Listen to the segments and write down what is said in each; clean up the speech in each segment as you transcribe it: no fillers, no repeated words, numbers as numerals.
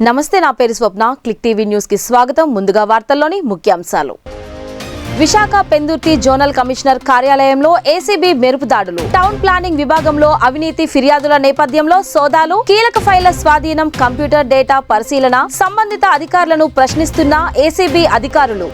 నమస్తే, నా పేరు స్వప్న. క్లిక్ టీవీ న్యూస్ కి స్వాగతం. ముందుగా వార్తల్లోని ముఖ్యాంశాలు. విశాఖ పెందుర్తి జోనల్ కమిషనర్ కార్యాలయంలో ఏసీబీ మెరుపు దాడులు. టౌన్ ప్లానింగ్ విభాగంలో అవినీతి ఫిర్యాదుల నేపథ్యంలో సోదాలు, కీలక ఫైళ్ల స్వాధీనం, కంప్యూటర్ డేటా పరిశీలన, సంబంధిత అధికారులను ప్రశ్నిస్తున్న ఏసీబీ అధికారులు.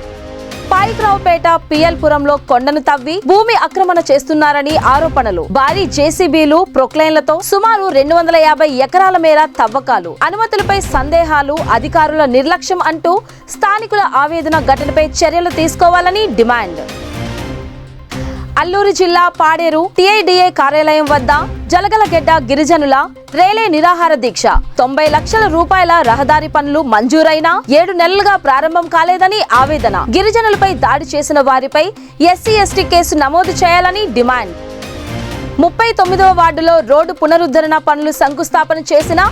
పాయిక్రావుపేట పిఎల్పురంలో కొండను తవ్వి భూమి ఆక్రమణ చేస్తున్నారని ఆరోపణలు. భారీ జేసీబీలు, ప్రొక్లైన్లతో సుమారు 250 ఎకరాల మేర తవ్వకాలు. అనుమతులపై సందేహాలు, అధికారుల నిర్లక్ష్యం అంటూ స్థానికుల ఆవేదన. ఘటనపై చర్యలు తీసుకోవాలని డిమాండ్. అల్లూరు జిల్లా పాడేరు టీఐడీఏ కార్యాలయం వద్ద జలగలగెడ్డ గిరిజనుల రేలే నిరాహార దీక్ష. 90 లక్షల రూపాయల రహదారి పనులు మంజూరైనా 7 నెలలుగా ప్రారంభం కాలేదని ఆవేదన. గిరిజనులపై దాడి చేసిన వారిపై ఎస్సీ ఎస్టీ కేసు నమోదు చేయాలని డిమాండ్. 39వ వార్డులో రోడ్డు పునరుద్ధరణ పనులు శంకుస్థాపన చేసిన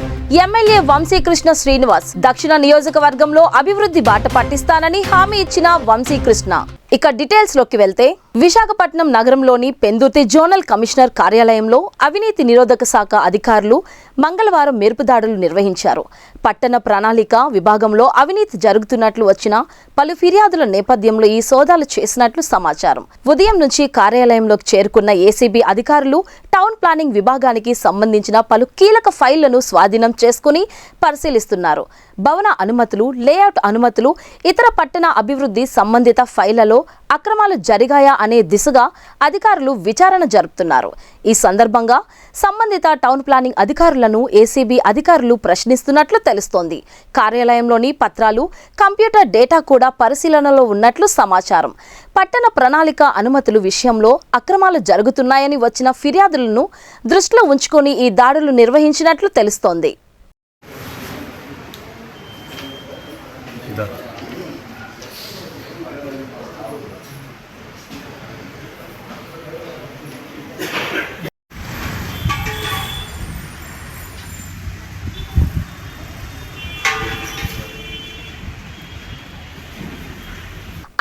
ఎమ్మెల్యే వంశీకృష్ణ శ్రీనివాస్. దక్షిణ నియోజకవర్గంలో అభివృద్ధి బాట పట్టిస్తానని హామీ ఇచ్చిన వంశీకృష్ణ. ఇక డీటెయిల్స్ లోకి వెళ్తే, విశాఖపట్నం నగరంలోని పెందుర్తి జోనల్ కమిషనర్ కార్యాలయంలో అవినీతి నిరోధక శాఖ అధికారులు మంగళవారం మెరుపు దాడులు నిర్వహించారు. పట్టణ ప్రణాళిక విభాగంలో అవినీతి జరుగుతున్నట్లు వచ్చిన పలు ఫిర్యాదుల నేపథ్యంలో ఈ సోదాలు చేసినట్లు సమాచారం. ఉదయం నుంచి కార్యాలయంలోకి చేరుకున్న ఏసీబీ అధికారులు టౌన్ ప్లానింగ్ విభాగానికి సంబంధించిన పలు కీలక ఫైళ్లను స్వాధీనం చేసుకుని పరిశీలిస్తున్నారు. భవన అనుమతులు, లేఅవుట్ అనుమతులు, ఇతర పట్టణ అభివృద్ధి సంబంధిత ఫైళ్లలో అక్రమాలు జరిగాయా అనే దిశగా అధికారులు విచారణ జరుపుతున్నారు. ఈ సందర్భంగా సంబంధిత టౌన్ ప్లానింగ్ అధికారులను ఏసీబీ అధికారులు ప్రశ్నిస్తున్నట్లు తెలుస్తోంది. కార్యాలయంలోని పత్రాలు, కంప్యూటర్ డేటా కూడా పరిశీలనలో ఉన్నట్లు సమాచారం. పట్టణ ప్రణాళిక అనుమతులు విషయంలో అక్రమాలు జరుగుతున్నాయని వచ్చిన ఫిర్యాదులను దృష్టిలో ఉంచుకొని ఈ దాడులు నిర్వహించినట్లు తెలుస్తోంది.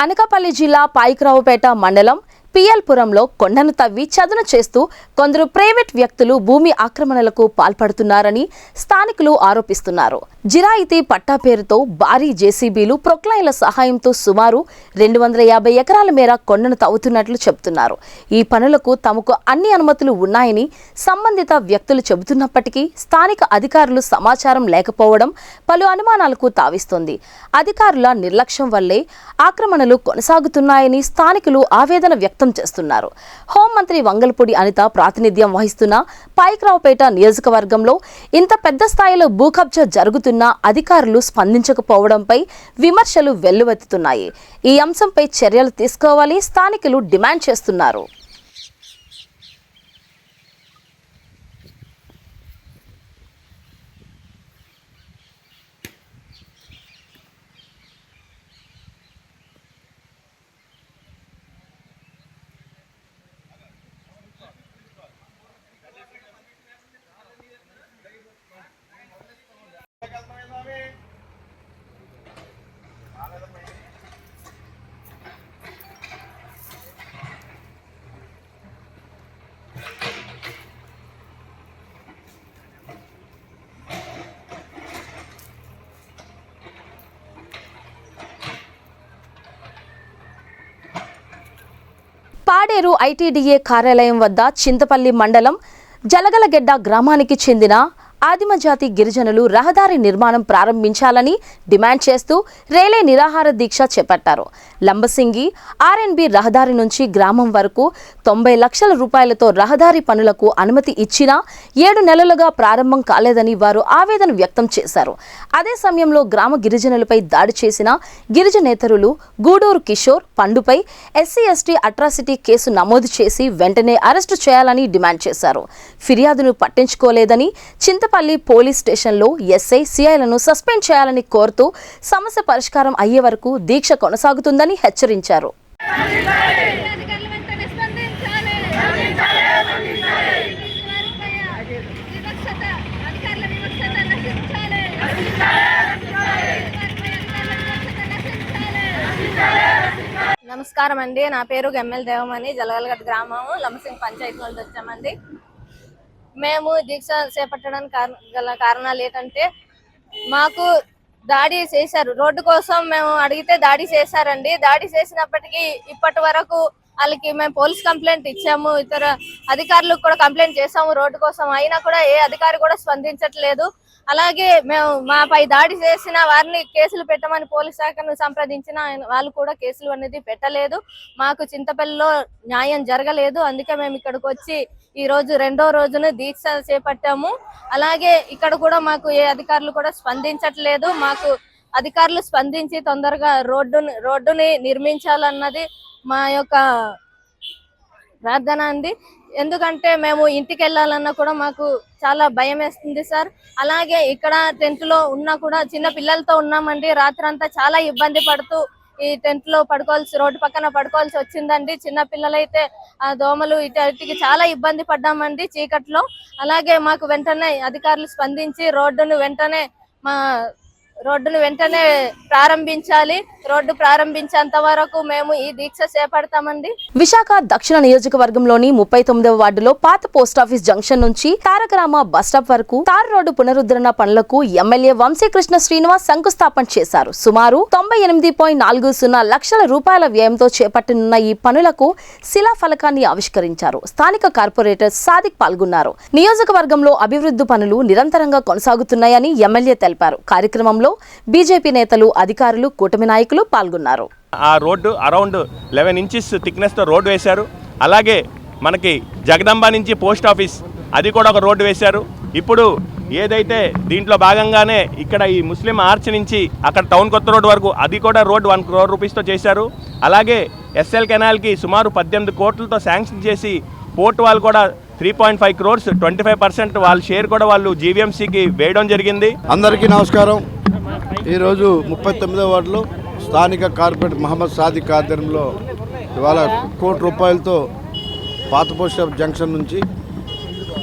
అనకాపల్లి జిల్లా పాయిక్రావుపేట మండలం పిఎల్పురంలో కొండను తవ్వి చదును చేస్తూ కొందరు ప్రైవేట్ వ్యక్తులు భూమి ఆక్రమణలకు పాల్పడుతున్నారని స్థానికులు ఆరోపిస్తున్నారు. జిరాయితీ పట్టా పేరుతో భారీ జేసీబీలు, ప్రొక్లైన్ల సహాయంతో సుమారు 250 ఎకరాల మేర కొండను తవ్వుతున్నట్లు చెబుతున్నారు. ఈ పనులకు తమకు అన్ని అనుమతులు ఉన్నాయని సంబంధిత వ్యక్తులు చెబుతున్నప్పటికీ స్థానిక అధికారులు సమాచారం లేకపోవడం పలు అనుమానాలకు తావిస్తోంది. అధికారుల నిర్లక్ష్యం వల్లే ఆక్రమణలు కొనసాగుతున్నాయని స్థానికులు ఆవేదన వ్యక్తం చేస్తున్నారు. హోంమంత్రి వంగలపూడి అనిత ప్రాతినిధ్యం వహిస్తున్న పాయిక్రావుపేట నియోజకవర్గంలో ఇంత పెద్ద స్థాయిలో భూకబ్జా జరుగుతున్నా అధికారులు స్పందించకపోవడంపై విమర్శలు వెల్లువెత్తుతున్నాయి. ఈ అంశంపై చర్యలు తీసుకోవాలి స్థానికులు డిమాండ్ చేస్తున్నారు. పాడేరు ఐటీడీఏ కార్యాలయం వద్ద చింతపల్లి మండలం జలగలగెడ్డ గ్రామానికి చెందిన ఆదిమజాతి గిరిజనులు రహదారి నిర్మాణం ప్రారంభించాలని డిమాండ్ చేస్తూ రేలే నిరాహార దీక్ష చేపట్టారు. లంబసింగి ఆర్ఎన్బి రహదారి నుంచి గ్రామం వరకు 90 లక్షల రూపాయలతో రహదారి పనులకు అనుమతి ఇచ్చినా 7 నెలలుగా ప్రారంభం కాలేదని వారు ఆవేదన వ్యక్తం చేశారు. అదే సమయంలో గ్రామ గిరిజనులపై దాడి చేసిన గిరిజనేతరులు గూడూరు కిషోర్ పండుపై ఎస్సీ ఎస్టీ అట్రాసిటీ కేసు నమోదు చేసి వెంటనే అరెస్టు చేయాలని డిమాండ్ చేశారు. ఫిర్యాదును పట్టించుకోలేదని చింతపల్లి పోలీస్ స్టేషన్లో ఎస్ఐ సిఐలను సస్పెండ్ చేయాలని కోరుతూ సమస్య పరిష్కారం అయ్యే వరకు దీక్ష కొనసాగుతుందని హెచ్చరించారు. నమస్కారం అండి, నా పేరు గెమ్మెల్ దేవమణి. జలగలగడ్డ గ్రామం లంబసింగి పంచాయతీ నుంచి వచ్చామండి. మేము దీక్ష చేపట్టడానికి గల కారణాలు ఏంటంటే మాకు దాడి చేశారు. రోడ్డు కోసం మేము అడిగితే దాడి చేశారండి. దాడి చేసినప్పటికీ ఇప్పటి వరకు వాళ్ళకి మేము పోలీస్ కంప్లైంట్ ఇచ్చాము, ఇతర అధికారులకు కూడా కంప్లైంట్ చేసాము రోడ్డు కోసం. అయినా కూడా ఏ అధికారి కూడా స్పందించట్లేదు. అలాగే మేము మాపై దాడి చేసిన వారిని కేసులు పెట్టమని పోలీస్ శాఖను సంప్రదించిన వాళ్ళు కూడా కేసులు అనేది పెట్టలేదు. మాకు చింతపల్లిలో న్యాయం జరగలేదు. అందుకే మేము ఇక్కడికి వచ్చి ఈ రోజు రెండో రోజున దీక్ష చేపట్టాము. అలాగే ఇక్కడ కూడా మాకు ఏ అధికారులు కూడా స్పందించట్లేదు. మాకు అధికారులు స్పందించి తొందరగా రోడ్డుని నిర్మించాలన్నది మా యొక్క ప్రార్థన అండి. ఎందుకంటే మేము ఇంటికి వెళ్ళాలన్నా కూడా మాకు చాలా భయం వేస్తుంది సార్. అలాగే ఇక్కడ టెంట్ లో ఉన్నా కూడా చిన్న పిల్లలతో ఉన్నామండి. రాత్రంతా చాలా ఇబ్బంది పడుతూ ఈ టెంట్ లో రోడ్డు పక్కన పడుకోవాల్సి వచ్చిందండి. చిన్న పిల్లలైతే ఆ దోమలు ఇటుకి చాలా ఇబ్బంది పడ్డామండి చీకట్లో. అలాగే మాకు వెంటనే అధికారులు స్పందించి రోడ్డును వెంటనే ప్రారంభించాలి. రోడ్డు ప్రారంభించేంత వరకు మేము ఈ దీక్ష చేపడతామండి. విశాఖ దక్షిణ నియోజకవర్గంలోని 39వ వార్డులో పాత పోస్టాఫీస్ జంక్షన్ నుంచి తారకరామ బస్టాప్ వరకు తార్ రోడ్డు పునరుద్ధరణ పనులకు ఎమ్మెల్యే వంశీకృష్ణ శ్రీనివాస్ శంకుస్థాపన చేశారు. సుమారు 98.40 లక్షల రూపాయల వ్యయంతో చేపట్టనున్న ఈ పనులకు శిలాఫలకాన్ని ఆవిష్కరించారు. స్థానిక కార్పొరేటర్ సాదిక్ పాల్గొన్నారు. నియోజకవర్గంలో అభివృద్ధి పనులు నిరంతరంగా కొనసాగుతున్నాయని ఎమ్మెల్యే తెలిపారు. కార్యక్రమంలో బీజేపీ నేతలు, అధికారులు, కూటమి నాయకులు పాల్గొన్నారు. ఆ రోడ్డు అరౌండ్ 11 ఇంచెస్ థిక్నెస్తో రోడ్డు వేశారు. అలాగే మనకి జగదంబ నుంచి పోస్ట్ ఆఫీస్ అది కూడా ఒక రోడ్డు వేశారు. ఇప్పుడు ఏదైతే దీంట్లో భాగంగానే ఇక్కడ ఈ ముస్లిం ఆర్చ్ నుంచి అక్కడ టౌన్ కొత్త రోడ్డు వరకు అది కూడా రోడ్డు 1 crore రూపీస్తో చేశారు. అలాగే ఎస్ఎల్ కెనాల్కి సుమారు 18 కోట్లతో శాంక్షన్ చేసి పోర్ట్ వాళ్ళు కూడా 3.5 crores 25% వాళ్ళ షేర్ కూడా వాళ్ళు జీవీఎంసీకి వేయడం జరిగింది. అందరికీ నమస్కారం. ఈరోజు 39వ వార్డులో స్థానిక కార్పొరేటర్ మహమ్మద్ సాదిక్ ఆధ్వర్యంలో ఇవాళ 1 కోటి రూపాయలతో పాత పోస్ట్ ఆఫీస్ జంక్షన్ నుంచి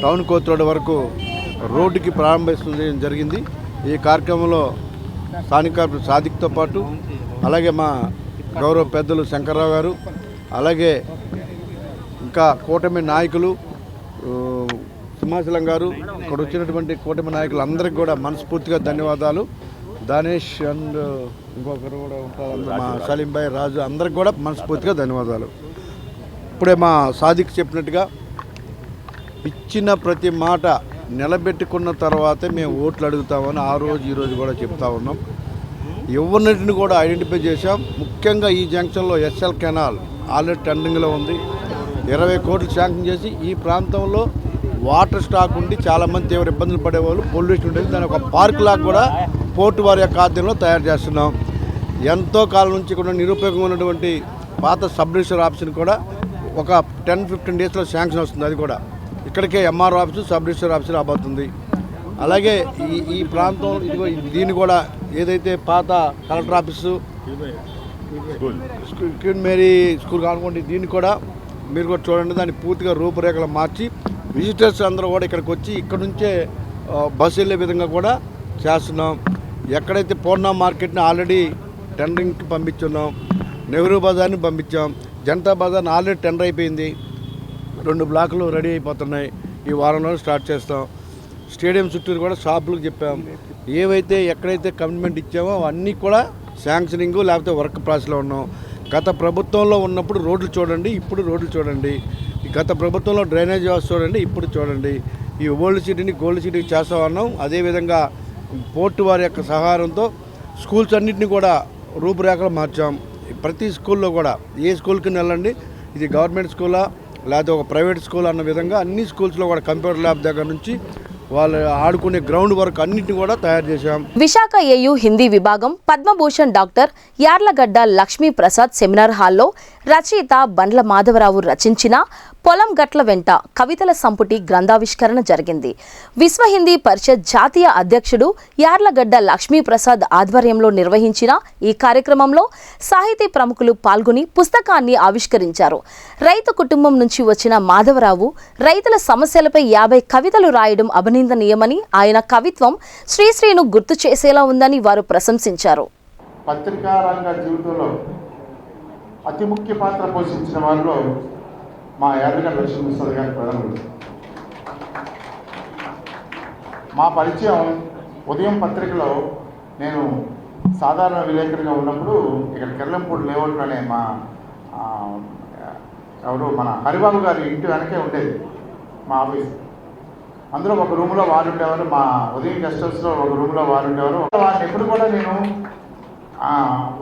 టౌన్ కోత్ రోడ్ వరకు రోడ్డుకి ప్రారంభించడం జరిగింది. ఈ కార్యక్రమంలో స్థానిక కార్పొరేటర్ సాదిక్తో పాటు అలాగే మా గౌరవ పెద్దలు శంకర్రావు గారు, అలాగే ఇంకా కూటమి నాయకులు సింహాచలం గారు, ఇక్కడ వచ్చినటువంటి కూటమి నాయకులు అందరికీ కూడా మనస్ఫూర్తిగా ధన్యవాదాలు. దానేష్ అండ్ ఇంకొకరు కూడా ఉంటారు, మా సలీం భాయ్, రాజు, అందరికి కూడా మనస్ఫూర్తిగా ధన్యవాదాలు. ఇప్పుడే మా సాదిక్ చెప్పినట్టుగా ఇచ్చిన ప్రతి మాట నిలబెట్టుకున్న తర్వాతే మేము ఓట్లు అడుగుతామని ఆ రోజు ఈరోజు కూడా చెప్తా ఉన్నాం. ఎవరినిటిని కూడా ఐడెంటిఫై చేశాం. ముఖ్యంగా ఈ జంక్షన్లో ఎస్ఎల్ కెనాల్ ఆల్రెడీ టెండరింగ్లో ఉంది. 20 కోట్లు శాంక్షన్ చేసి ఈ ప్రాంతంలో వాటర్ స్టాక్ ఉండి చాలామంది తీవ్ర ఇబ్బందులు పడేవాళ్ళు, పొల్యూషన్ ఉండేది. దాని ఒక పార్క్ లాగా కూడా పోర్టు వారి యొక్క ఆధ్వర్యంలో తయారు చేస్తున్నాం. ఎంతో కాలం నుంచి కూడా నిరుపయోగంగా ఉన్నటువంటి పాత సబ్ రిజిస్టర్ ఆఫీస్ని కూడా ఒక 10-15 డేస్లో శాంక్షన్ వస్తుంది. అది కూడా ఇక్కడికే MRO office, sub register office రాబోతుంది. అలాగే ఈ ప్రాంతం ఇదిగో దీన్ని కూడా ఏదైతే పాత collector office, Queen Mary School కానుకోండి, దీన్ని కూడా మీరు కూడా చూడండి. దాన్ని పూర్తిగా రూపురేఖలు మార్చి విజిటర్స్ అందరూ కూడా ఇక్కడికి వచ్చి ఇక్కడ నుంచే బస్సు వెళ్ళే విధంగా కూడా చేస్తున్నాం. ఎక్కడైతే పూర్ణ మార్కెట్ని ఆల్రెడీ టెండరింగ్కి పంపించున్నాం, నెహ్రూ బజార్ని పంపించాం, జనతా బజార్ని ఆల్రెడీ టెండర్ అయిపోయింది. 2 బ్లాకులు రెడీ అయిపోతున్నాయి. ఈ వారంలో స్టార్ట్ చేస్తాం. స్టేడియం చుట్టూరు కూడా షాపులకు చెప్పాం. ఏవైతే ఎక్కడైతే కమిట్మెంట్ ఇచ్చామో అవన్నీ కూడా శాంక్షనింగ్ లేకపోతే వర్క్ ప్రాసెస్లో ఉన్నాం. గత ప్రభుత్వంలో ఉన్నప్పుడు రోడ్లు చూడండి, ఇప్పుడు రోడ్లు చూడండి. గత ప్రభుత్వంలో డ్రైనేజ్ వ్యవస్థ చూడండి, ఇప్పుడు చూడండి. ఈ ఓల్డ్ సిటీని గోల్డ్ సిటీకి చేస్తా ఉన్నాం. అదేవిధంగా పోర్టు వారి యొక్క సహకారంతో స్కూల్స్ అన్నింటినీ కూడా రూపురేఖలు మార్చాం. ప్రతి స్కూల్లో కూడా ఏ స్కూల్కి వెళ్ళండి, ఇది గవర్నమెంట్ స్కూలా లేకపోతే ఒక ప్రైవేట్ స్కూల్ అన్న విధంగా అన్ని స్కూల్స్లో కూడా కంప్యూటర్ ల్యాబ్ దగ్గర నుంచి వాళ్ళు ఆడుకునే గ్రౌండ్ వర్క్ అన్నింటినీ కూడా తయారు చేశాం. విశాఖ ఏయు హిందీ విభాగం పద్మభూషణ్ డాక్టర్ యార్లగడ్డ లక్ష్మీ ప్రసాద్ సెమినార్ హాల్లో రచయిత బండ్ల మాధవరావు రచించిన పొలం గట్ల వెంట కవితల సంపుటి గ్రంథావిష్కరణ జరిగింది. విశ్వ హిందీ పరిషత్ జాతీయ అధ్యక్షుడు యార్లగడ్డ లక్ష్మీ ప్రసాద్ ఆధ్వర్యంలో నిర్వహించిన ఈ కార్యక్రమంలో సాహితీ ప్రముఖులు పాల్గొని పుస్తకాన్ని ఆవిష్కరించారు. రైతు కుటుంబం నుంచి వచ్చిన మాధవరావు రైతుల సమస్యలపై 50 కవితలు రాయడం అభినందనీయమని, ఆయన కవిత్వం శ్రీశ్రీను గుర్తు చేసేలా ఉందని వారు ప్రశంసించారు. పత్రికా రంగ జీవితంలో అతి ముఖ్య పాత్ర పోషించిన వారిలో మా యాదగిరి లక్ష్మీప్రసాద్ గారి ప్రధానులు. మా పరిచయం ఉదయం పత్రికలో నేను సాధారణ విలేకరిగా ఉన్నప్పుడు ఇక్కడ కెర్లంపూడి లేఅవుట్లోనే మా మన హరిబాబు గారి ఇంటి వెనకే ఉండేది మా ఆఫీస్. అందులో ఒక రూమ్లో వారు ఉండేవారు, మా ఉదయం గెస్ట్ హౌస్లో ఒక రూమ్లో వారు ఉండేవారు. వారిని ఎప్పుడు కూడా నేను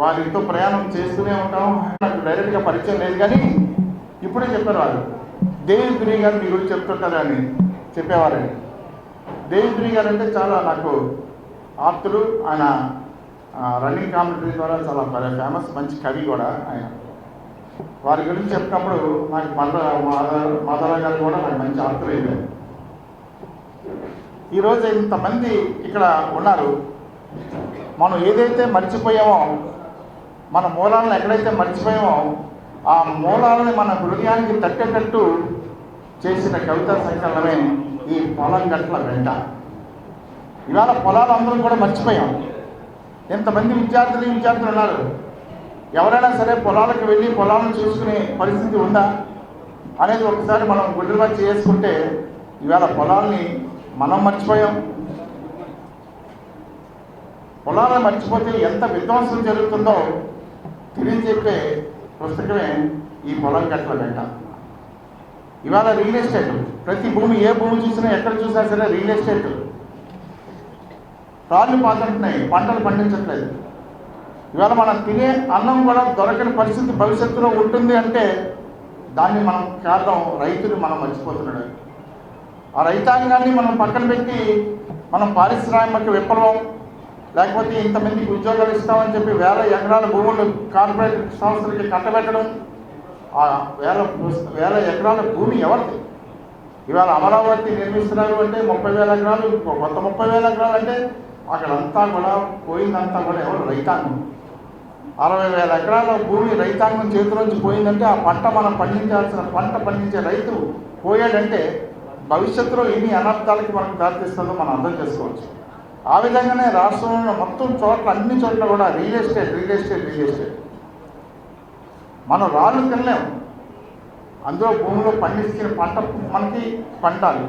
వారితో ప్రయాణం చేస్తూనే ఉంటాం. నాకు డైరెక్ట్గా పరిచయం లేదు, కానీ ఇప్పుడే చెప్పారు వాళ్ళు, దేవిప్రియ గారు మీ గురించి చెప్తుంటారు అని చెప్పేవారండి. దేవిప్రియ గారు అంటే చాలా నాకు ఆప్తులు. ఆయన రన్నింగ్ కామెంటరీ ద్వారా చాలా ఫేమస్, మంచి కవి కూడా ఆయన. వారి గురించి చెప్పినప్పుడు నాకు మాధవ గారు కూడా నాకు మంచి ఆప్తులు అయిపోయారు. ఈరోజు ఇంతమంది ఇక్కడ ఉన్నారు. మనం ఏదైతే మర్చిపోయామో, మన మూలాలను ఎక్కడైతే మర్చిపోయామో ఆ మూలాలని మన హృదయానికి తట్టేటట్టు చేసిన కవితా సంకలనమే ఈ పొలం గట్ల వెంట. ఇవాళ పొలాలు అందరం కూడా మర్చిపోయాం. ఎంతమంది విద్యార్థులు ఉన్నారు. ఎవరైనా సరే పొలాలకు వెళ్ళి పొలాలను చూసుకునే పరిస్థితి ఉందా అనేది ఒకసారి మనం గుడ్డగా చేసుకుంటే, ఇవాళ పొలాల్ని మనం మర్చిపోయాం. పొలాలను మర్చిపోతే ఎంత విధ్వంసం జరుగుతుందో తెలియజెప్పే పుస్తకమే ఈ పొలం గట్ల వెంట. ఇవాళ రియల్ ఎస్టేట్, ప్రతి భూమి, ఏ భూమి చూసినా ఎక్కడ చూసినా సరే రియల్ ఎస్టేట్. రాళ్ళు పాతుంటున్నాయి, పంటలు పండించట్లేదు. ఇవాళ మనం తినే అన్నం కూడా దొరకని పరిస్థితి భవిష్యత్తులో ఉంటుంది అంటే దాన్ని మనం కారణం రైతులు మనం మర్చిపోతున్నాడు. ఆ రైతాంగాన్ని మనం పక్కన పెట్టి మనం పారిశ్రామిక విప్లవం, లేకపోతే ఇంతమందికి ఉద్యోగాలు ఇస్తామని చెప్పి వేల ఎకరాల భూములు కార్పొరేట్ సంస్థలకి కట్టబెట్టడం. ఆ వేల ఎకరాల భూమి ఎవరిది? ఇవాళ అమరావతి నిర్మిస్తున్నారు అంటే 30,000 ఎకరాలు, కొత్త 30,000 ఎకరాలు అంటే అక్కడంతా కూడా పోయిందంతా కూడా ఎవరు? రైతాంగం. 60,000 ఎకరాల భూమి రైతాంగం చేతిలోంచి పోయిందంటే ఆ పంట మనం పండించాల్సిన పంట పండించే రైతు పోయాడంటే భవిష్యత్తులో ఎన్ని అనర్థాలకి మనకు దారితీస్తుందో మనం అర్థం చేసుకోవచ్చు. ఆ విధంగానే రాష్ట్రంలో మొత్తం చోట్ల, అన్ని చోట్ల కూడా రియల్ ఎస్టేట్. మనం రాళ్ళు తినలేము. అందులో భూమిలో పండించిన పంట మనకి పంటాలి.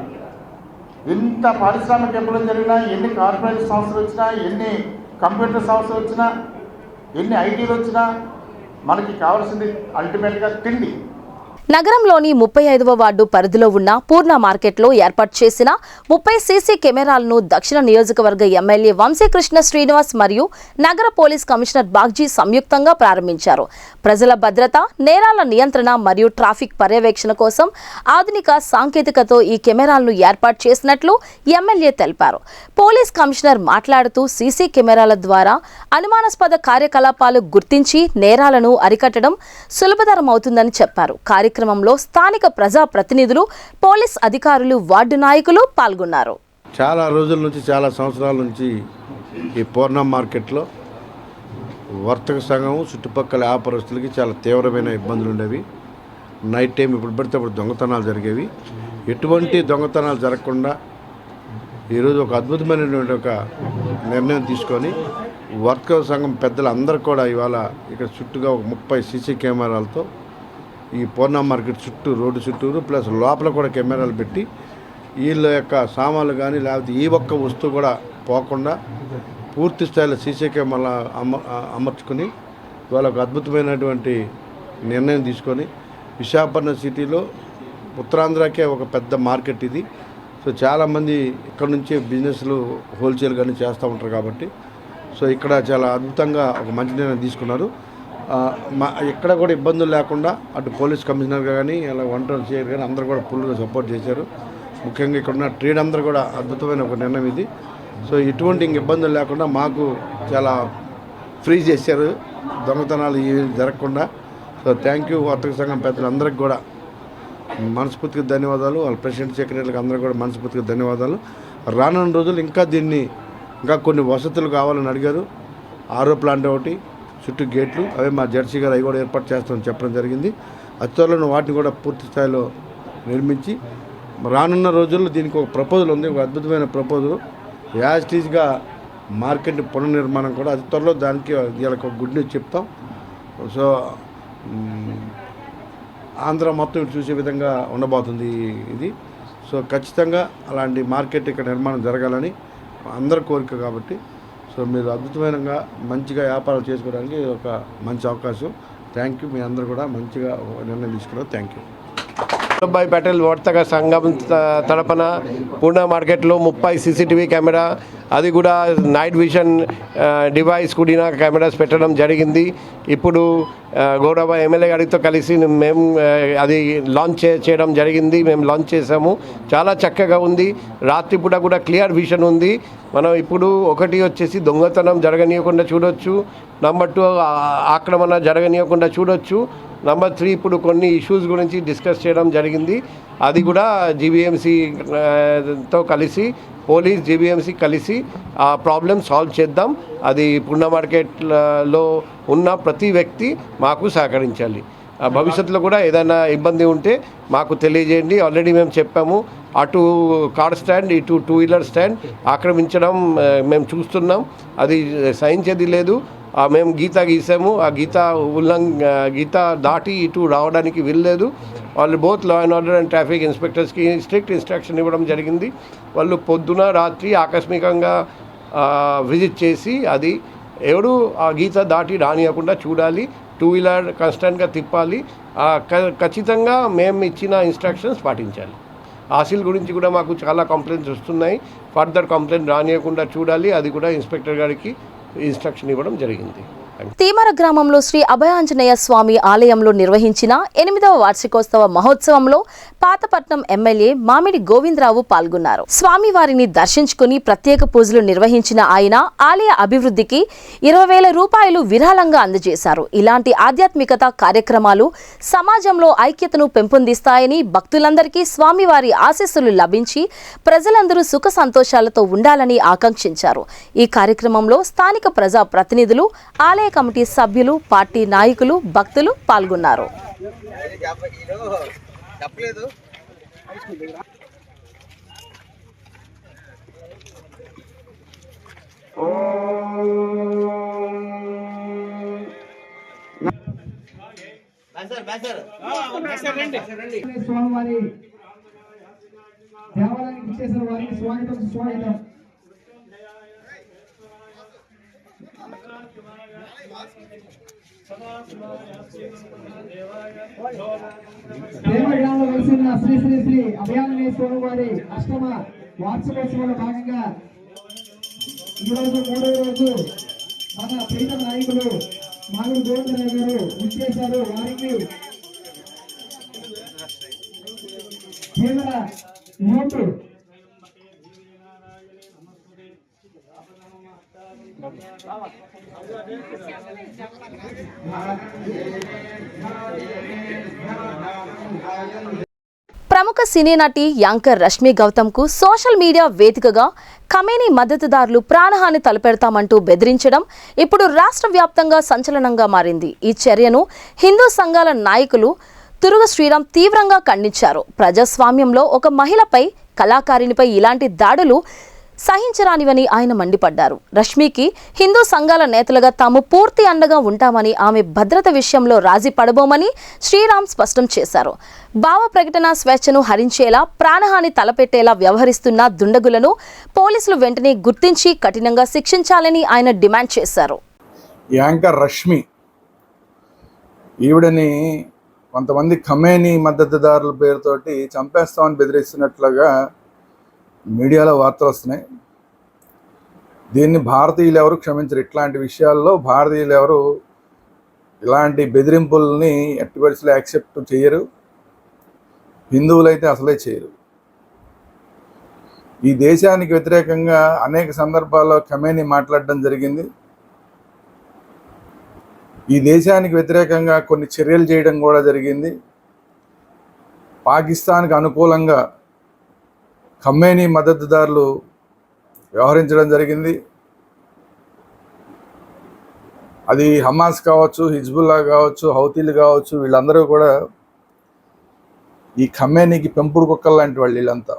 ఎంత పారిశ్రామిక విప్లవం జరిగినా, ఎన్ని కార్పొరేట్ సంస్థలు వచ్చినా, ఎన్ని కంప్యూటర్ సంస్థలు వచ్చినా, ఎన్ని ఐటీలు వచ్చినా మనకి కావాల్సింది అల్టిమేట్గా తిండి. నగరంలోని 35వ వార్డు పరిధిలో ఉన్న పూర్ణ మార్కెట్లో ఏర్పాటు చేసిన 30 సీసీ కెమెరాలను దక్షిణ నియోజకవర్గ ఎమ్మెల్యే వంశీకృష్ణ శ్రీనివాస్ మరియు నగర పోలీస్ కమిషనర్ బాగ్జీ సంయుక్తంగా ప్రారంభించారు. ప్రజల భద్రత, నేరాల నియంత్రణ మరియు ట్రాఫిక్ పర్యవేక్షణ కోసం ఆధునిక సాంకేతికతో ఈ కెమెరాలను ఏర్పాటు చేసినట్లు ఎమ్మెల్యే తెలిపారు. పోలీస్ కమిషనర్ మాట్లాడుతూ సీసీ కెమెరాల ద్వారా అనుమానాస్పద కార్యకలాపాలు గుర్తించి నేరాలను అరికట్టడం సులభతరమవుతుందని చెప్పారు. కార్యక్రమంలో స్థానిక ప్రజా ప్రతినిధులు, పోలీస్ అధికారులు, వార్డు నాయకులు పాల్గొన్నారు. చాలా రోజుల నుంచి, చాలా సంవత్సరాల నుంచి ఈ పూర్ణ మార్కెట్లో వర్తక సంఘం, చుట్టుపక్కల వ్యాపారస్తులకి చాలా తీవ్రమైన ఇబ్బందులు ఉండేవి. నైట్ టైం ఇప్పుడు పడితే అప్పుడు దొంగతనాలు జరిగేవి. ఎటువంటి దొంగతనాలు జరగకుండా ఈరోజు ఒక అద్భుతమైనటువంటి ఒక నిర్ణయం తీసుకొని వర్తక సంఘం పెద్దలు అందరూ కూడా ఇవాళ ఇక్కడ చుట్టూగా ఒక 30 సీసీ కెమెరాలతో ఈ పూర్ణ మార్కెట్ చుట్టూ, రోడ్డు చుట్టూరు ప్లస్ లోపల కూడా కెమెరాలు పెట్టి వీళ్ళ యొక్క సామాన్లు కానీ లేకపోతే ఈ ఒక్క వస్తువు కూడా పోకుండా పూర్తి స్థాయిలో సీసీ కెమెరా అమర్చుకొని ఇవాళ ఒక అద్భుతమైనటువంటి నిర్ణయం తీసుకొని విశాఖపట్నం సిటీలో ఉత్తరాంధ్రకే ఒక పెద్ద మార్కెట్ ఇది. సో చాలామంది ఇక్కడ నుంచే బిజినెస్లు హోల్సేల్ కానీ చేస్తూ ఉంటారు కాబట్టి సో ఇక్కడ చాలా అద్భుతంగా ఒక మంచి నిర్ణయం తీసుకున్నారు. ఎక్కడ కూడా ఇబ్బందులు లేకుండా అటు పోలీస్ కమిషనర్ కానీ అలా వంటలు చేయరు కానీ అందరూ కూడా ఫుల్గా సపోర్ట్ చేశారు. ముఖ్యంగా ఇక్కడ ఉన్న ట్రేడ్ అందరూ కూడా అద్భుతమైన ఒక నిర్ణయం ఇది. సో ఎటువంటి ఇబ్బందులు లేకుండా మాకు చాలా ఫ్రీ చేశారు, దొంగతనాలు జరగకుండా. సో థ్యాంక్ యూ వర్తక సంఘం పెద్దలందరికీ కూడా మనస్ఫూర్తిగా ధన్యవాదాలు. వాళ్ళ ప్రెసిడెంట్, సెక్రటరీలకు అందరూ కూడా మనస్ఫూర్తిగా ధన్యవాదాలు. రానున్న రోజులు ఇంకా కొన్ని వసతులు కావాలని అడిగారు. ఆరో ప్లాంట్ ఒకటి, చుట్టూ గేట్లు, అవే మా జెర్సీ గారు అవి కూడా ఏర్పాటు చేస్తామని చెప్పడం జరిగింది. అత్వరలో వాటిని కూడా పూర్తి స్థాయిలో నిర్మించి రానున్న రోజుల్లో దీనికి ఒక ప్రపోజల్ ఉంది, ఒక అద్భుతమైన ప్రపోజల్. యాజ్ టీజ్గా మార్కెట్ పునర్నిర్మాణం కూడా అతి త్వరలో దానికి వీళ్ళకి ఒక గుడ్ న్యూస్ చెప్తాం. సో ఆంధ్ర మొత్తం ఇటు చూసే విధంగా ఉండబోతుంది ఇది. సో ఖచ్చితంగా అలాంటి మార్కెట్ ఇక్కడ నిర్మాణం జరగాలని అందరి కోరిక కాబట్టి. సో మీరు అద్భుతమైనగా మంచిగా వ్యాపారం చేసుకోవడానికి ఒక మంచి అవకాశం. Thank you. మీ అందరూ కూడా మంచిగా నిర్ణయం తీసుకున్నారు. Thank you. వల్లభాయ్ పటేల్ వర్తక సంఘం తరపున పూర్ణ మార్కెట్లో 30 సీసీటీవీ కెమెరా, అది కూడా నైట్ విజన్ డివైస్ కూడిన కెమెరాస్ పెట్టడం జరిగింది. ఇప్పుడు గౌరవ ఎమ్మెల్యే గారితో కలిసి మేము అది లాంచ్ చేయడం జరిగింది. మేము లాంచ్ చేసాము. చాలా చక్కగా ఉంది. రాత్రిపూట కూడా క్లియర్ విజన్ ఉంది. మనం ఇప్పుడు ఒకటి వచ్చేసి దొంగతనం జరగనీయకుండా చూడొచ్చు. నెంబర్ 2 ఆక్రమణ జరగనీయకుండా చూడొచ్చు. నెంబర్ 3 ఇప్పుడు కొన్ని ఇష్యూస్ గురించి డిస్కస్ చేయడం జరిగింది. అది కూడా జీవీఎంసీతో కలిసి పోలీస్ జీవీఎంసీ కలిసి ఆ ప్రాబ్లమ్ సాల్వ్ చేద్దాం. అది పూర్ణ మార్కెట్లో ఉన్న ప్రతి వ్యక్తి మాకు సహకరించాలి. భవిష్యత్తులో కూడా ఏదైనా ఇబ్బంది ఉంటే మాకు తెలియజేయండి. ఆల్రెడీ మేము చెప్పాము, అటు కార్ స్టాండ్ ఇటు 2 వీలర్ స్టాండ్ ఆక్రమించడం మేము చూస్తున్నాం. అది సహించేది లేదు. మేము గీత గీసాము. ఆ గీత దాటి ఇటు రావడానికి వీల్లేదు. వాళ్ళు both law and order and traffic ఇన్స్పెక్టర్స్కి స్ట్రిక్ట్ ఇన్స్ట్రక్షన్ ఇవ్వడం జరిగింది. వాళ్ళు పొద్దున రాత్రి ఆకస్మికంగా విజిట్ చేసి అది ఎవరు ఆ గీత దాటి రానియకుండా చూడాలి. 2 వీలర్ కాన్స్టెంట్గా తిప్పాలి. ఖచ్చితంగా మేము ఇచ్చిన ఇన్స్ట్రక్షన్స్ పాటించాలి. ఆసిల్ గురించి కూడా మాకు చాలా కంప్లైంట్స్ వస్తున్నాయి. ఫర్దర్ కంప్లైంట్ రానియకుండా చూడాలి. అది కూడా ఇన్స్పెక్టర్ గారికి ఇన్స్ట్రక్షన్ ఇవ్వడం జరిగింది. తీమర గ్రామంలో శ్రీ అభయాంజనేయ స్వామి ఆలయంలో నిర్వహించిన 8వ వార్షికోత్సవ మహోత్సవంలో పాతపట్నం ఎమ్మెల్యే మామిడి గోవిందరావు పాల్గొన్నారు. స్వామివారిని దర్శించుకుని ప్రత్యేక పూజలు నిర్వహించిన ఆయన ఆలయ అభివృద్ధికి 20,000 రూపాయలు విరాళంగా అందజేశారు. ఇలాంటి ఆధ్యాత్మికత కార్యక్రమాలు సమాజంలో ఐక్యతను పెంపొందిస్తాయని, భక్తులందరికీ స్వామివారి ఆశీస్సులు లభించి ప్రజలందరూ సుఖ సంతోషాలతో ఉండాలని ఆకాంక్షించారు. ఈ కార్యక్రమంలో స్థానిక ప్రజా ప్రతినిధులు, ఆలయ కమిటీ సభ్యులు, పార్టీ నాయకులు, భక్తులు పాల్గొన్నారు. స్వామివారి దేవాలయానికి ఇచ్చేసిన వారికి స్వాగతం సుస్వాగతం. దేవగ్రామంలో వెలిసిన శ్రీ శ్రీ శ్రీ అభయాంజనేయ స్వామి వారి 8వ వార్షికోత్సవంలో భాగంగా ఈరోజు 3వ రోజు మన ప్రీతం నాయకులు మామిడి గోవిందరావు గారు విచ్చేశారు. వారికి తీవ్ర నోటు ప్రముఖ సినీ నటి యాంకర్ రష్మి గౌతమ్కు సోషల్ మీడియా వేదికగా ఖమేనీ మద్దతుదారులు ప్రాణహాని తలపెడతామంటూ బెదిరించడం ఇప్పుడు రాష్ట్ర వ్యాప్తంగా సంచలనంగా మారింది. ఈ చర్యను హిందూ సంఘాల నాయకులు తురుగ శ్రీరామ్ తీవ్రంగా ఖండించారు. ప్రజాస్వామ్యంలో ఒక మహిళపై, కళాకారినిపై ఇలాంటి దాడులు సహించరానివని ఆయన మండిపడ్డారు. రష్మికి హిందూ సంఘాల నేతలుగా తాము పూర్తి అండగా ఉంటామని, ఆమె భద్రత విషయంలో రాజీ పడబోమని శ్రీరామ్ స్పష్టం చేశారు. భావ ప్రకటన స్వేచ్ఛను హరించేలా, ప్రాణహాని తలపెట్టేలా వ్యవహరిస్తున్న దుండగులను పోలీసులు వెంటనే గుర్తించి కఠినంగా శిక్షించాలని ఆయన డిమాండ్ చేశారు. యాంకర్ రష్మి ఈవిడని కొంతమంది ఖమేనీ మద్దతుదారుల పేరుతోటి చంపేస్తామని బెదిరిస్తున్నట్లుగా మీడియాలో వార్తలు వస్తున్నాయి. దీన్ని భారతీయులు ఎవరు క్షమించరు. ఇట్లాంటి విషయాల్లో భారతీయులు ఎవరు ఇలాంటి బెదిరింపుల్ని ఎట్టి పరిస్థితుల్లో యాక్సెప్ట్ చేయరు. హిందువులైతే అసలే చేయరు. ఈ దేశానికి వ్యతిరేకంగా అనేక సందర్భాల్లో ఖమేనీ మాట్లాడడం జరిగింది. ఈ దేశానికి వ్యతిరేకంగా కొన్ని చర్యలు చేయడం కూడా జరిగింది. పాకిస్తాన్కి అనుకూలంగా ఖమేనీ మద్దతుదారులు వ్యవహరించడం జరిగింది. అది హమాస్ కావచ్చు, హిజ్బుల్లా కావచ్చు, హౌతీలు కావచ్చు, వీళ్ళందరూ కూడా ఈ ఖమేనీకి పెంపుడు కుక్కలు లాంటి వాళ్ళు. వీళ్ళంతా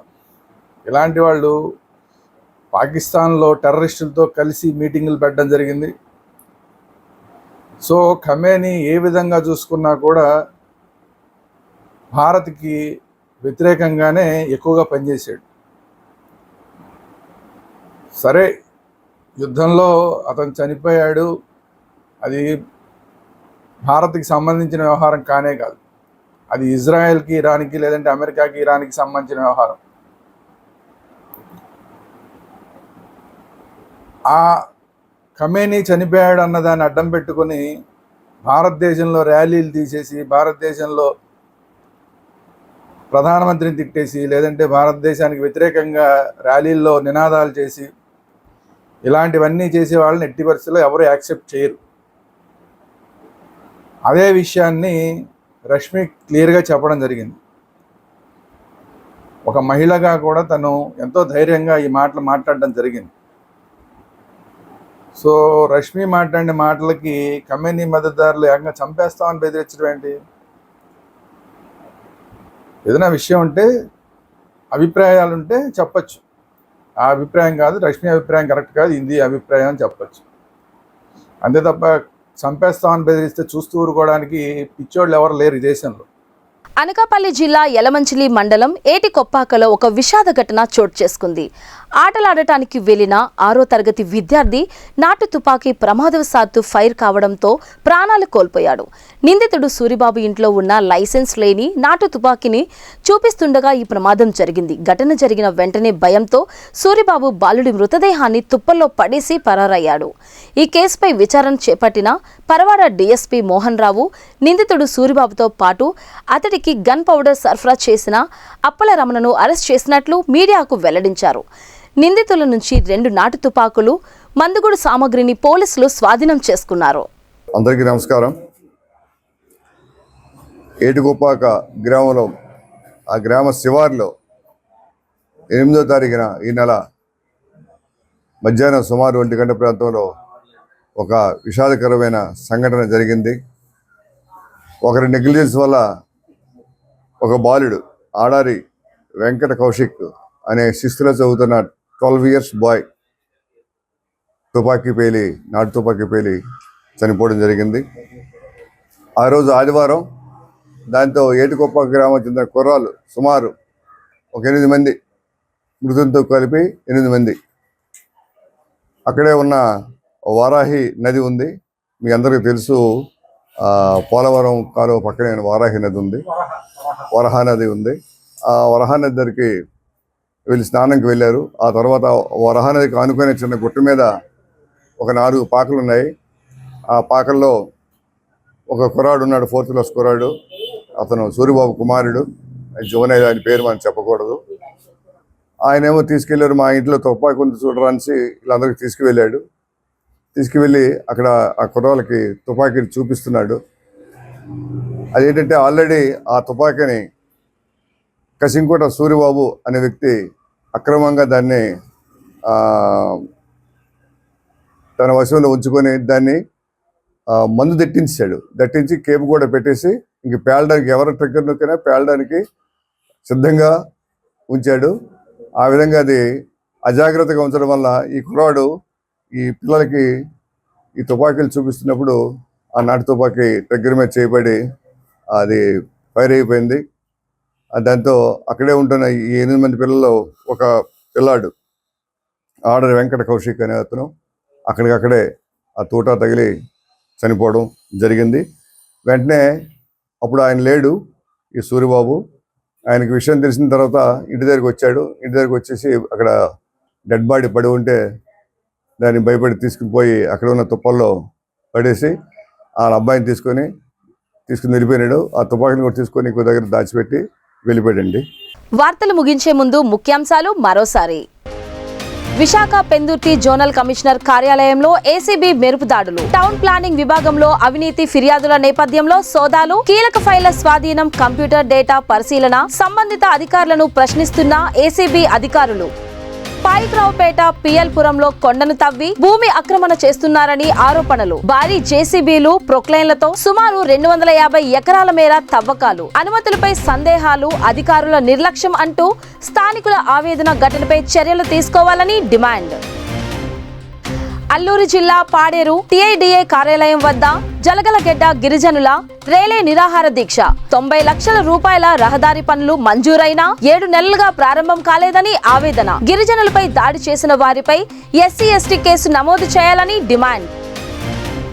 ఇలాంటి వాళ్ళు పాకిస్తాన్లో టెర్రరిస్టులతో కలిసి మీటింగులు పెట్టడం జరిగింది. సో ఖమేనీ ఏ విధంగా చూసుకున్నా కూడా భారత్కి వ్యతిరేకంగానే ఎక్కువగా పనిచేశాడు. సరే, యుద్ధంలో అతను చనిపోయాడు, అది భారత్కి సంబంధించిన వ్యవహారం కానే కాదు. అది ఇజ్రాయెల్కి, ఇరాన్కి, లేదంటే అమెరికాకి, ఇరాన్కి సంబంధించిన వ్యవహారం. ఆ ఖమేనీ చనిపోయాడు అన్నదాన్ని అడ్డం పెట్టుకొని భారతదేశంలో ర్యాలీలు తీసేసి, భారతదేశంలో ప్రధానమంత్రిని తిట్టేసి, లేదంటే భారతదేశానికి వ్యతిరేకంగా ర్యాలీల్లో నినాదాలు చేసి, ఇలాంటివన్నీ చేసే వాళ్ళని ఎట్టి పరిస్థితుల్లో ఎవరు యాక్సెప్ట్ చేయరు. అదే విషయాన్ని రష్మి క్లియర్గా చెప్పడం జరిగింది. ఒక మహిళగా కూడా తను ఎంతో ధైర్యంగా ఈ మాటలు మాట్లాడడం జరిగింది. సో రష్మి మాట్లాడిన మాటలకి ఖమేనీ మద్దతుదారులు ఏకంగా చంపేస్తామని బెదిరించడం ఏంటి? ఏదైనా విషయం ఉంటే, అభిప్రాయాలు ఉంటే చెప్పచ్చు. ఆ అభిప్రాయం కాదు, రష్మి అభిప్రాయం కరెక్ట్ కాదు, ఇది అభిప్రాయం అని చెప్పచ్చు. అంతే తప్ప చంపేస్తామని బెదిరిస్తే చూస్తూ ఊరుకోవడానికి పిచ్చోళ్ళు ఎవరు లేరు ఈ దేశంలో. అనకాపల్లి జిల్లా యలమంచిలి మండలం ఏటికొప్పాకలో ఒక విషాద ఘటన చోటు చేసుకుంది. ఆటలాడటానికి వెళ్లిన 6వ తరగతి విద్యార్థి నాటు తుపాకీ ప్రమాదవశాత్తు ఫైర్ కావడంతో ప్రాణాలు కోల్పోయాడు. నిందితుడు సూరిబాబు ఇంట్లో ఉన్న లైసెన్స్ లేని నాటు తుపాకీని చూపిస్తుండగా ఈ ప్రమాదం జరిగింది. ఘటన జరిగిన వెంటనే భయంతో సూరిబాబు బాలుడి మృతదేహాన్ని తుప్పల్లో పడేసి పరారయ్యాడు. ఈ కేసుపై విచారణ చేపట్టిన పరవాడ డీఎస్పీ మోహన్ రావు నిందితుడు సూరిబాబుతో పాటు అతడికి గన్ పౌడర్ సరఫరా చేసిన అప్పల రమణను అరెస్ట్ చేసినట్లు మీడియాకు వెల్లడించారు. నిందితుల నుంచి 2 నాటు తుపాకులు, మందుగుడు సామగ్రిని పోలీసులు స్వాధీనం చేసుకున్నారు. అందరికీ నమస్కారం. ఏటికొప్పాక గ్రామంలో, ఆ గ్రామ శివార్లో 8వ తారీఖున ఈ నెల మధ్యాహ్నం సుమారు 1 గంట ప్రాంతంలో ఒక విషాదకరమైన సంఘటన జరిగింది. ఒకరి నెగ్లిజెన్స్ వల్ల ఒక బాలుడు, ఆడారి వెంకట కౌశిక్ అనే 6th చదువుతున్న 12 years బాయ్ నాటు తుపాకీ పేలి చనిపోవడం జరిగింది. ఆ రోజు ఆదివారం. దాంతో ఏటికొప్పాక గ్రామం చెందిన కుర్రాళ్ళు సుమారు ఒక 8 మంది, మృతులతో కలిపి 8 మంది. అక్కడే ఉన్న వారాహి నది ఉంది, మీ అందరికీ తెలుసు. పోలవరం కాలువ పక్కనే వారాహి నది ఉంది, వరహా నది ఉంది. ఆ వరహా నది దగ్గరికి వీళ్ళు స్నానంకి వెళ్ళారు. ఆ తర్వాత వరహా నదికి ఆనుకునే చిన్న గుట్ట మీద ఒక 4 పాకలు ఉన్నాయి. ఆ పాకల్లో ఒక కుర్రాడు ఉన్నాడు, 4th class కుర్రాడు. అతను సూరిబాబు కుమారుడు, జోనే, ఆయన పేరు మనం చెప్పకూడదు. ఆయనేమో తీసుకెళ్లారు, మా ఇంట్లో తుపాకీ ఉంది చూడరానికి వీళ్ళందరికీ తీసుకువెళ్ళాడు. తీసుకువెళ్ళి అక్కడ ఆ కుర్రాళ్ళకి తుపాకీని చూపిస్తున్నాడు. అదేంటంటే ఆల్రెడీ ఆ తుపాకీని కసింకోట సూరిబాబు అనే వ్యక్తి అక్రమంగా దాన్ని తన వశంలో ఉంచుకొని దాన్ని మందు దట్టించి కేపు కూడా పెట్టేసి ఇంక పేలడానికి, ఎవరి ట్రిగ్గర్ నొక్కినా పేలడానికి సిద్ధంగా ఉంచాడు. ఆ విధంగా అది అజాగ్రత్తగా ఉంచడం వల్ల ఈ కుర్రాడు ఈ పిల్లలకి ఈ తుపాకీలు చూపిస్తున్నప్పుడు ఆ నాటు తుపాకీ ట్రిగ్గర్ మీద చేయబడి అది ఫైర్ అయిపోయింది. దాంతో అక్కడే ఉంటున్న ఈ 8 మంది పిల్లల్లో ఒక పిల్లాడు, ఆడరి వెంకట కౌశిక్ అనే అతను, అక్కడికక్కడే ఆ తూటా తగిలి చనిపోవడం జరిగింది. వెంటనే అప్పుడు ఆయన లేడు, ఈ సూరిబాబు. ఆయనకి విషయం తెలిసిన తర్వాత ఇంటి దగ్గరికి వచ్చాడు. ఇంటి దగ్గరికి వచ్చేసి అక్కడ డెడ్ బాడీ పడి ఉంటే దాన్ని భయపడి తీసుకుని పోయి అక్కడ ఉన్న తుప్పల్లో పడేసి ఆ అబ్బాయిని తీసుకుని వెళ్ళిపోయినాడు. ఆ తుపాకీని కూడా తీసుకొని ఇంకో దగ్గర దాచిపెట్టి వెళ్ళిపోయాడండి. వార్తలు ముగించే ముందు ముఖ్యాంశాలు మరోసారి. విశాఖ పెందుర్తి జోనల్ కమిషనర్ కార్యాలయంలో ఏసీబీ మెరుపు దాడులు. టౌన్ ప్లానింగ్ విభాగంలో అవినీతి ఫిర్యాదుల నేపథ్యంలో సోదాలు. కీలక ఫైళ్ల స్వాధీనం, కంప్యూటర్ డేటా పరిశీలన. సంబంధిత అధికారులను ప్రశ్నిస్తున్న ఏసీబీ అధికారులు. పాయిక్రావుపేట పిఎల్పురంలో కొండను తవ్వి భూమి ఆక్రమణ చేస్తున్నారని ఆరోపణలు. భారీ జేసీబీలు, ప్రొక్లైన్లతో సుమారు 250 ఎకరాల మేర తవ్వకాలు. అనుమతులపై సందేహాలు, అధికారుల నిర్లక్ష్యం అంటూ స్థానికుల ఆవేదన. ఘటనపై చర్యలు తీసుకోవాలని డిమాండ్. అల్లూరు జిల్లా పాడేరు టీఐడిఏ కార్యాలయం వద్ద జలగలగెడ్డ గిరిజనుల రేలే నిరాహార దీక్ష. 90 లక్షల రూపాయల రహదారి పనులు మంజూరైనా 7 నెలలుగా ప్రారంభం కాలేదని ఆవేదన. గిరిజనులపై దాడి చేసిన వారిపై ఎస్సీ ఎస్టీ కేసు నమోదు చేయాలని డిమాండ్.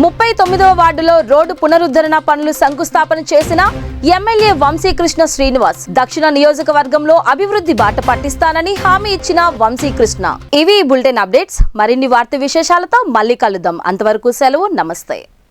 39వ వార్డులో రోడ్డు పునరుద్ధరణ పనులు శంకుస్థాపన చేసిన ఎమ్మెల్యే వంశీకృష్ణ శ్రీనివాస్. దక్షిణ నియోజకవర్గంలో అభివృద్ధి బాట పట్టిస్తానని హామీ ఇచ్చిన వంశీకృష్ణ. ఇవి బులెటిన్ అప్డేట్స్. మరిన్ని వార్తా విశేషాలతో మళ్ళీ కలుద్దాం. అంతవరకు సెలవు. నమస్తే.